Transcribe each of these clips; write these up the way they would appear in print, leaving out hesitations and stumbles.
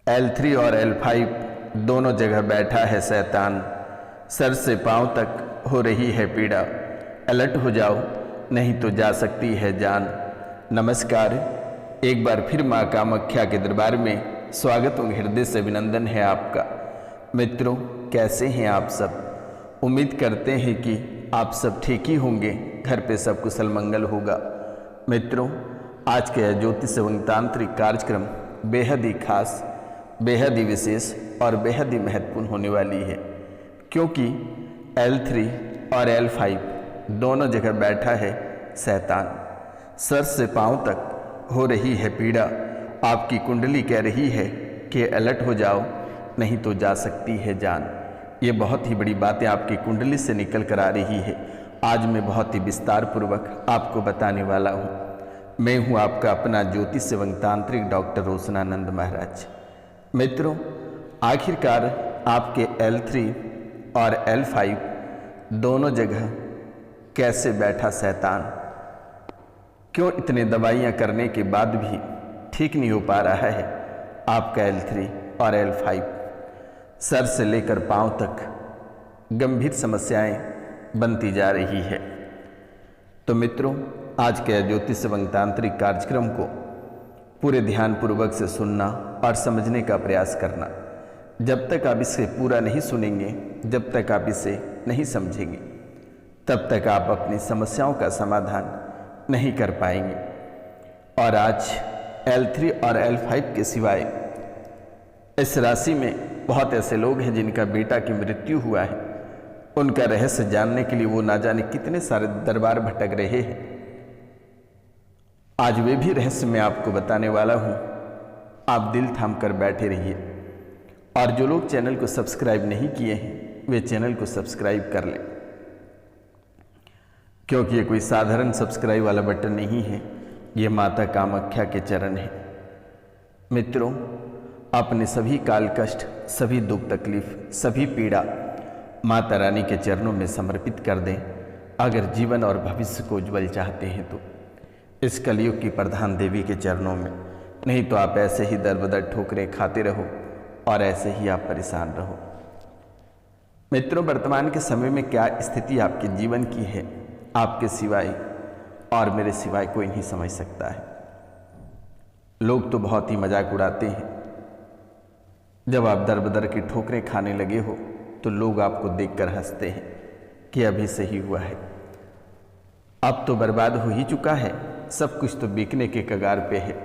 L3 और L5 दोनों जगह बैठा है शैतान। सर से पांव तक हो रही है पीड़ा। अलर्ट हो जाओ नहीं तो जा सकती है जान। नमस्कार, एक बार फिर माँ कामाख्या के दरबार में स्वागत और हृदय से अभिनंदन है आपका। मित्रों, कैसे हैं आप सब? उम्मीद करते हैं कि आप सब ठीक ही होंगे, घर पे सब कुशल मंगल होगा। मित्रों, आज के ज्योतिष एवं तांत्रिक कार्यक्रम बेहद ही खास, बेहद ही विशेष और बेहद ही महत्वपूर्ण होने वाली है, क्योंकि L3 और L5 दोनों जगह बैठा है शैतान। सर से पांव तक हो रही है पीड़ा। आपकी कुंडली कह रही है कि अलर्ट हो जाओ नहीं तो जा सकती है जान। ये बहुत ही बड़ी बातें आपकी कुंडली से निकल कर आ रही है। आज मैं बहुत ही विस्तार पूर्वक आपको बताने वाला हूँ। मैं हूँ आपका अपना ज्योतिष एवं तांत्रिक डॉक्टर रोशनानंद महाराज। मित्रों, आखिरकार आपके L3 और L5 दोनों जगह कैसे बैठा शैतान? क्यों इतने दवाइयाँ करने के बाद भी ठीक नहीं हो पा रहा है आपका L3 और L5? सर से लेकर पांव तक गंभीर समस्याएं बनती जा रही है। तो मित्रों, आज के ज्योतिष एवं तांत्रिक कार्यक्रम को पूरे ध्यान पूर्वक से सुनना और समझने का प्रयास करना। जब तक आप इसे पूरा नहीं सुनेंगे, जब तक आप इसे नहीं समझेंगे, तब तक आप अपनी समस्याओं का समाधान नहीं कर पाएंगे। और आज L3 और L5 के सिवाय इस राशि में बहुत ऐसे लोग हैं जिनका बेटा की मृत्यु हुआ है। उनका रहस्य जानने के लिए वो ना जाने कितने सारे दरबार भटक रहे हैं। आज वे भी रहस्य मैं आपको बताने वाला हूं। आप दिल थाम कर बैठे रहिए। और जो लोग चैनल को सब्सक्राइब नहीं किए हैं, वे चैनल को सब्सक्राइब कर लें, क्योंकि ये कोई साधारण सब्सक्राइब वाला बटन नहीं है, ये माता कामाख्या के चरण है। मित्रों, अपने सभी काल कष्ट, सभी दुख तकलीफ, सभी पीड़ा माता रानी के चरणों में समर्पित कर दें। अगर जीवन और भविष्य को उज्जवल चाहते हैं तो इस कलयुग की प्रधान देवी के चरणों में, नहीं तो आप ऐसे ही दर बदर ठोकरें खाते रहो और ऐसे ही आप परेशान रहो। मित्रों, वर्तमान के समय में क्या स्थिति आपके जीवन की है, आपके सिवाय और मेरे सिवाय कोई नहीं समझ सकता है। लोग तो बहुत ही मजाक उड़ाते हैं। जब आप दर बदर की ठोकरें खाने लगे हो तो लोग आपको देखकर हंसते हैं कि अभी सही हुआ है, अब तो बर्बाद हो ही चुका है, सब कुछ तो बिकने के कगार पे है।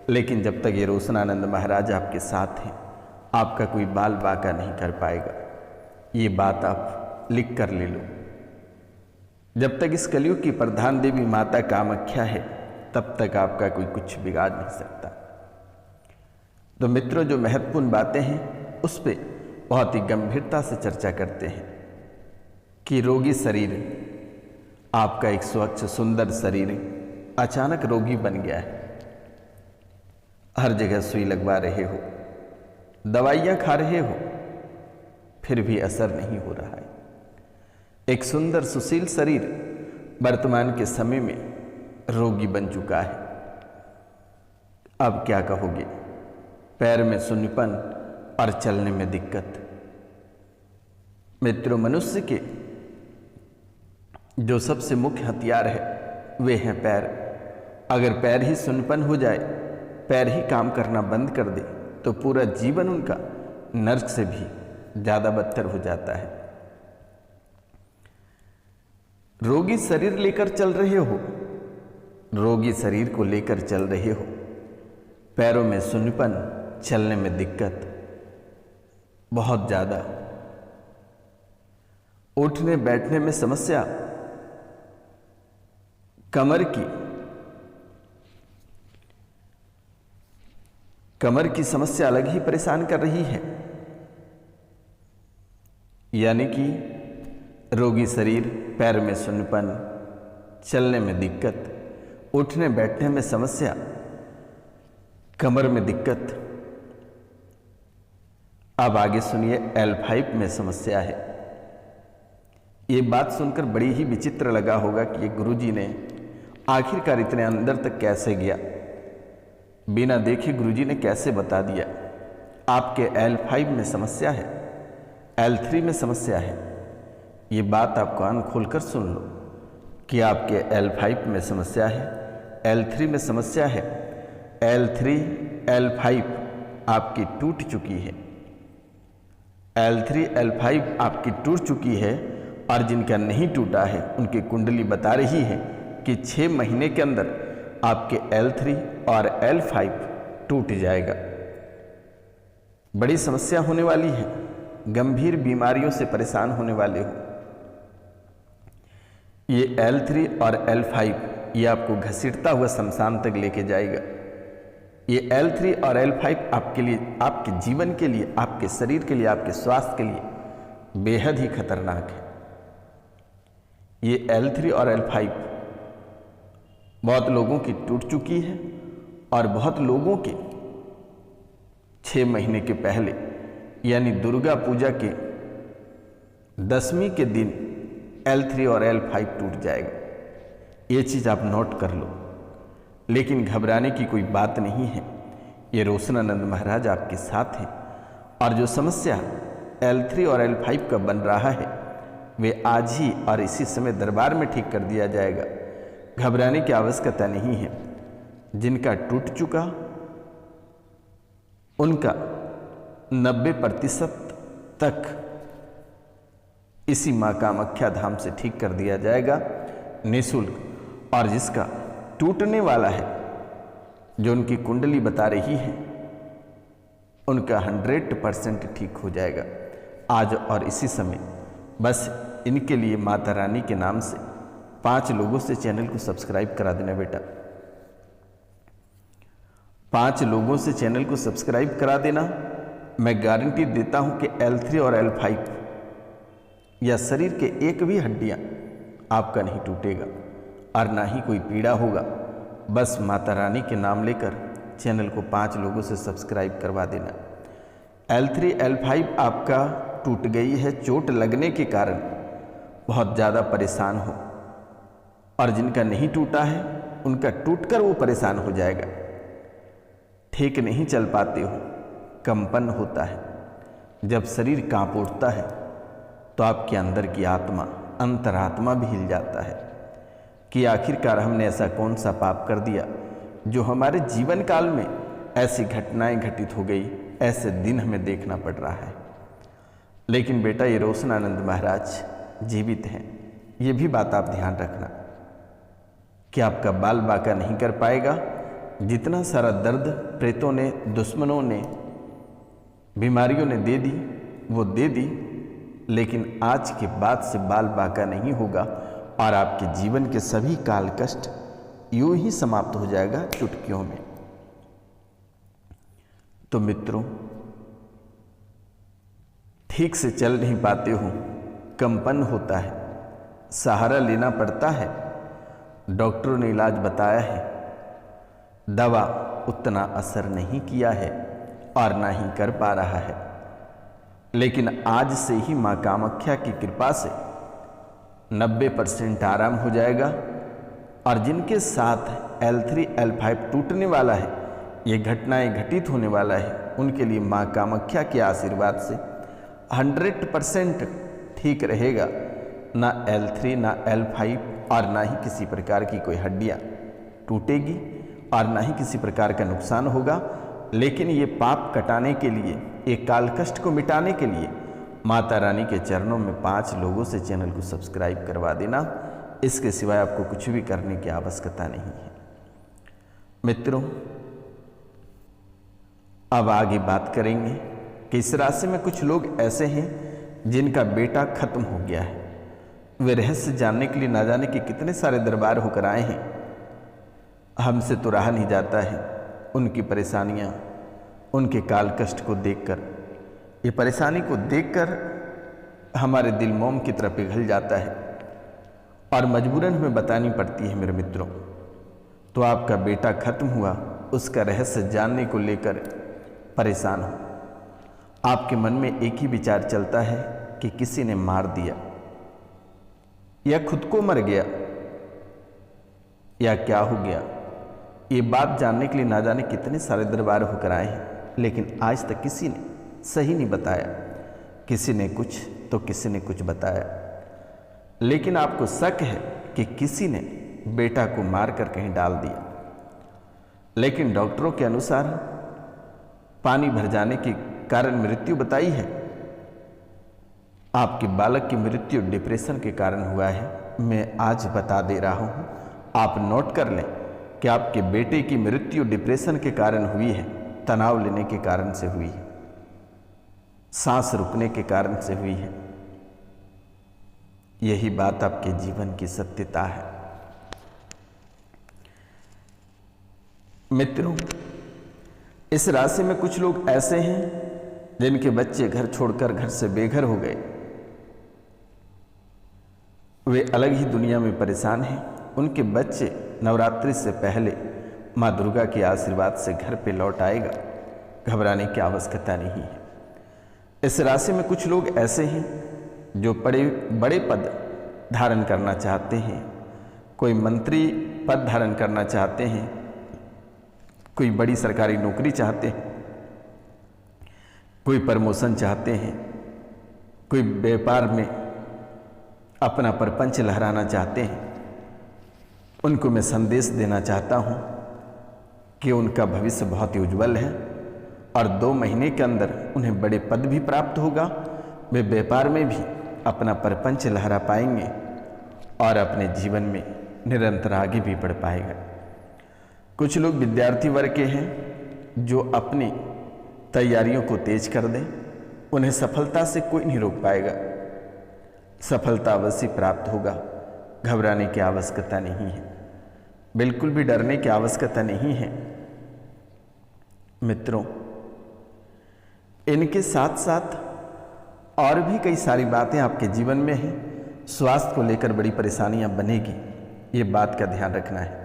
लेकिन जब तक ये रोशनानंद महाराज आपके साथ हैं, आपका कोई बाल बाका नहीं कर पाएगा। ये बात आप लिख कर ले लो। जब तक इस कलयुग की प्रधान देवी माता कामाख्या है, तब तक आपका कोई कुछ बिगाड़ नहीं सकता। तो मित्रों, जो महत्वपूर्ण बातें हैं उस पर बहुत ही गंभीरता से चर्चा करते हैं कि रोगी शरीर, आपका एक स्वच्छ सुंदर शरीर अचानक रोगी बन गया है। हर जगह सुई लगवा रहे हो, दवाइयाँ खा रहे हो, फिर भी असर नहीं हो रहा है। एक सुंदर सुशील शरीर वर्तमान के समय में रोगी बन चुका है। अब क्या कहोगे? पैर में सुन्नीपन और चलने में दिक्कत। मित्रों, मनुष्य के जो सबसे मुख्य हथियार है वे हैं पैर। अगर पैर ही सुन्नीपन हो जाए, पैर ही काम करना बंद कर दे, तो पूरा जीवन उनका नर्क से भी ज़्यादा बदतर हो जाता है। रोगी शरीर लेकर चल रहे हो, रोगी शरीर को लेकर चल रहे हो, पैरों में सुन्नीपन, चलने में दिक्कत बहुत ज़्यादा, उठने बैठने में समस्या, कमर की समस्या अलग ही परेशान कर रही है। यानी कि रोगी शरीर, पैर में सुन्नीपन, चलने में दिक्कत, उठने बैठने में समस्या, कमर में दिक्कत। अब आगे सुनिए, L5 में समस्या है। ये बात सुनकर बड़ी ही विचित्र लगा होगा कि ये गुरुजी ने आखिरकार इतने अंदर तक कैसे गया, बिना देखे गुरुजी ने कैसे बता दिया। आपके L5 में समस्या है, L3 में समस्या है। ये बात आप कान खोलकर सुन लो कि आपके L5 में समस्या है, L3 में समस्या है। L3 L5 आपकी टूट चुकी है, L3 L5 आपकी टूट चुकी है। और जिनका नहीं टूटा है उनकी कुंडली बता रही है कि 6 महीने के अंदर आपके L3 और L5 टूट जाएगा। बड़ी समस्या होने वाली है, गंभीर बीमारियों से परेशान होने वाले हो। ये L3 और L5 ये आपको घसीटता हुआ शमशान तक लेके जाएगा। ये L3 और L5 आपके लिए, आपके जीवन के लिए, आपके शरीर के लिए, आपके स्वास्थ्य के लिए बेहद ही खतरनाक है। ये L3 और L5 बहुत लोगों की टूट चुकी है और बहुत लोगों के 6 महीने के पहले यानी दुर्गा पूजा के 10वीं के दिन L3 और L5 टूट जाएगा। ये चीज़ आप नोट कर लो, लेकिन घबराने की कोई बात नहीं है। ये रोशनानंद महाराज आपके साथ हैं और जो समस्या L3 और L5 का बन रहा है वे आज ही और इसी समय दरबार में ठीक कर दिया जाएगा। घबराने की आवश्यकता नहीं है। जिनका टूट चुका उनका 90% तक इसी मां कामाख्या धाम से ठीक कर दिया जाएगा निःशुल्क। और जिसका टूटने वाला है, जो उनकी कुंडली बता रही है, उनका 100% ठीक हो जाएगा आज और इसी समय। बस इनके लिए माता रानी के नाम से 5 लोगों से चैनल को सब्सक्राइब करा देना बेटा। 5 लोगों से चैनल को सब्सक्राइब करा देना। मैं गारंटी देता हूं कि L3 और L5 या शरीर के एक भी हड्डियां आपका नहीं टूटेगा और ना ही कोई पीड़ा होगा। बस माता रानी के नाम लेकर चैनल को 5 लोगों से सब्सक्राइब करवा देना। L3 L5 आपका टूट गई है, चोट लगने के कारण बहुत ज़्यादा परेशान हो, और जिनका नहीं टूटा है उनका टूटकर वो परेशान हो जाएगा। ठीक नहीं चल पाते हो, कंपन होता है। जब शरीर कांप उठता है तो आपके अंदर की आत्मा, अंतरात्मा भी हिल जाता है कि आखिरकार हमने ऐसा कौन सा पाप कर दिया जो हमारे जीवन काल में ऐसी घटनाएं घटित हो गई, ऐसे दिन हमें देखना पड़ रहा है। लेकिन बेटा, ये रोशनानंद महाराज जीवित हैं, ये भी बात आप ध्यान रखना कि आपका बाल बाका नहीं कर पाएगा। जितना सारा दर्द प्रेतों ने, दुश्मनों ने, बीमारियों ने दे दी वो दे दी, लेकिन आज के बाद से बाल बाका नहीं होगा और आपके जीवन के सभी काल कष्ट यूं ही समाप्त हो जाएगा चुटकियों में। तो मित्रों, ठीक से चल नहीं पाते हो, कंपन होता है, सहारा लेना पड़ता है, डॉक्टरों ने इलाज बताया है, दवा उतना असर नहीं किया है और ना ही कर पा रहा है। लेकिन आज से ही मां कामाख्या की कृपा से 90% आराम हो जाएगा। और जिनके साथ L3 L5 टूटने वाला है, ये घटनाएं घटित होने वाला है, उनके लिए मां कामाख्या के आशीर्वाद से 100% ठीक रहेगा। ना L3 ना L5 और ना ही किसी प्रकार की कोई हड्डियां टूटेगी और ना ही किसी प्रकार का नुकसान होगा। लेकिन ये पाप कटाने के लिए, एक काल कष्ट को मिटाने के लिए माता रानी के चरणों में 5 लोगों से चैनल को सब्सक्राइब करवा देना। इसके सिवाय आपको कुछ भी करने की आवश्यकता नहीं है। मित्रों, अब आगे बात करेंगे कि इस राशि में कुछ लोग ऐसे हैं जिनका बेटा खत्म हो गया है। वे रहस्य जानने के लिए ना जाने के कितने सारे दरबार होकर आए हैं। हमसे तो रहा नहीं जाता है उनकी परेशानियां, उनके काल कष्ट को देखकर, ये परेशानी को देखकर हमारे दिल मोम की तरह पिघल जाता है और मजबूरन हमें बतानी पड़ती है। मेरे मित्रों, तो आपका बेटा खत्म हुआ, उसका रहस्य जानने को लेकर परेशान हो। आपके मन में एक ही विचार चलता है कि किसी ने मार दिया या खुद को मर गया या क्या हो गया। ये बात जानने के लिए ना जाने कितने सारे दरबार होकर आए हैं। लेकिन आज तक किसी ने सही नहीं बताया। किसी ने कुछ तो किसी ने कुछ बताया, लेकिन आपको शक है कि किसी ने बेटा को मारकर कहीं डाल दिया। लेकिन डॉक्टरों के अनुसार पानी भर जाने के कारण मृत्यु बताई है। आपके बालक की मृत्यु डिप्रेशन के कारण हुआ है। मैं आज बता दे रहा हूं, आप नोट कर लें कि आपके बेटे की मृत्यु डिप्रेशन के कारण हुई है, तनाव लेने के कारण से हुई है, सांस रुकने के कारण से हुई है। यही बात आपके जीवन की सत्यता है। मित्रों, इस राशि में कुछ लोग ऐसे हैं जिनके बच्चे घर छोड़कर घर से बेघर हो गए। वे अलग ही दुनिया में परेशान हैं। उनके बच्चे नवरात्रि से पहले माँ दुर्गा के आशीर्वाद से घर पे लौट आएगा। घबराने की आवश्यकता नहीं है। इस राशि में कुछ लोग ऐसे हैं जो बड़े बड़े पद धारण करना चाहते हैं। कोई मंत्री पद धारण करना चाहते हैं, कोई बड़ी सरकारी नौकरी चाहते हैं, कोई प्रमोशन चाहते हैं, कोई व्यापार में अपना परपंच लहराना चाहते हैं। उनको मैं संदेश देना चाहता हूं कि उनका भविष्य बहुत ही उज्जवल है और 2 महीने के अंदर उन्हें बड़े पद भी प्राप्त होगा। वे व्यापार में भी अपना परपंच लहरा पाएंगे और अपने जीवन में निरंतर आगे भी बढ़ पाएगा। कुछ लोग विद्यार्थी वर्ग के हैं जो अपनी तैयारियों को तेज कर दें। उन्हें सफलता से कोई नहीं रोक पाएगा। सफलता अवश्य प्राप्त होगा। घबराने की आवश्यकता नहीं है, बिल्कुल भी डरने की आवश्यकता नहीं है। मित्रों, इनके साथ साथ और भी कई सारी बातें आपके जीवन में हैं। स्वास्थ्य को लेकर बड़ी परेशानियां बनेगी, ये बात का ध्यान रखना है।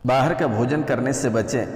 बाहर का भोजन करने से बचें।